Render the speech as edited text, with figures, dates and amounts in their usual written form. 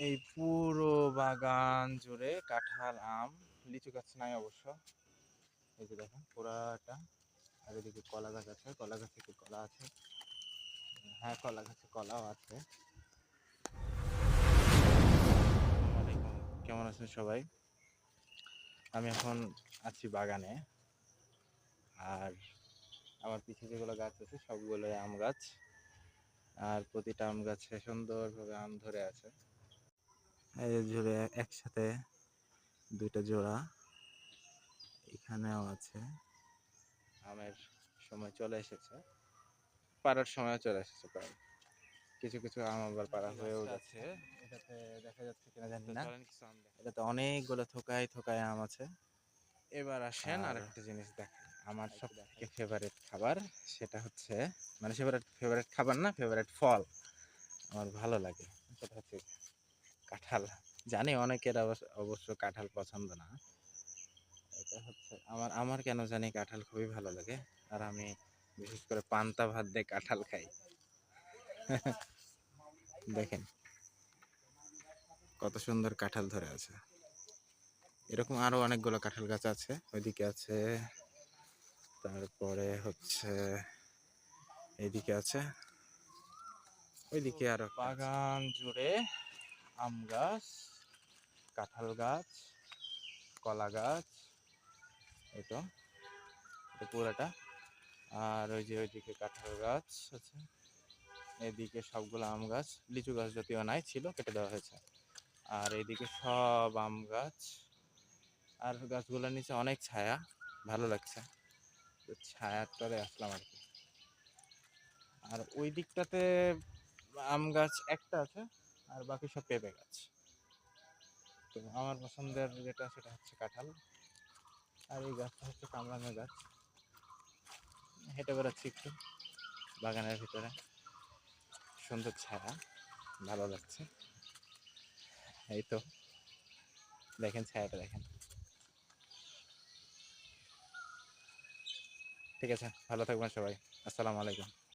এই পুরো বাগান জুড়ে কাঁঠাল, আম, লিচু গাছ নাই অবশ্য। এই যে দেখেন পুরাটা। আর এদিকে কলা গাছ আছে, কলা গাছে কি কলা আছে? হ্যাঁ, কলা গাছে কলাও আছে। আসসালামু আলাইকুম, কেমন আছেন সবাই? আমি এখন আছি বাগানে। আর আমার পিছে যেগুলো গাছ আছে সবগুলোই আম গাছ। আর প্রতিটা আম গাছে সুন্দরভাবে আম ধরে আছে। এই যে জুড়ে একসাথে দুইটা জোড়া এখানেও আছে। আমের সময় চলে এসেছে, পাড়ার সময় চলে এসেছে প্রায়। কিছু কিছু আম আবার পাড়া হয়েও যাচ্ছে। এটাতে দেখা যাচ্ছে কিনা জানি না, এটাতে অনেকগুলো থোকায় থোকায় আম আছে। এবার আসেন আর একটা জিনিস দেখেন, আমার সব থেকে ফেভারিট খাবার, সেটা হচ্ছে মানে ফেভারিট খাবার না, ফেভারিট ফল আমার ভালো লাগে, সেটা হচ্ছে কাঁঠাল। জানি অনেকের অবশ্য কাঁঠাল পছন্দ না। এটা হচ্ছে আমার আমার কেন জানি কাঁঠাল খুবই ভালো লাগে। আর আমি বিশেষ করে পান্তা ভাত দিয়ে কাঁঠাল খাই। দেখেন কত সুন্দর কাঁঠাল ধরে আছে। এরকম আরো অনেকগুলো কাঁঠাল গাছ আছে, ওইদিকে আছে, তারপরে হচ্ছে এইদিকে আছে, ওইদিকে আরো বাগান জুড়ে আম গাছ, কাঁঠাল গাছ, কলা গাছ, এই তো এটা পুরাটা। আর ওই যে ওইদিকে কাঁঠাল গাছ আছে, এদিকে সবগুলো আম গাছ, লিচু গাছ যদিও নাই, ছিল কেটে দেওয়া হয়েছে। আর এইদিকে সব আম গাছ। আর গাছগুলোর নিচে অনেক ছায়া, ভালো লাগছে, তো ছায়ার তলে আসলাম আর কি। আর ওই দিকটাতে আম গাছ একটা আছে, আর বাকি সব পেঁপে গাছ। তো আমার পছন্দের যেটা সেটা হচ্ছে কাঁঠাল। আর এই গাছটা হচ্ছে কামরাঙা গাছ। হেঁটে বেড়াচ্ছি একটু বাগানের ভিতরে, সুন্দর ছায়া, ভালো লাগছে। এই তো দেখেন ছায়াটা দেখেন। ঠিক আছে, ভালো থাকবেন সবাই। আসসালামু আলাইকুম।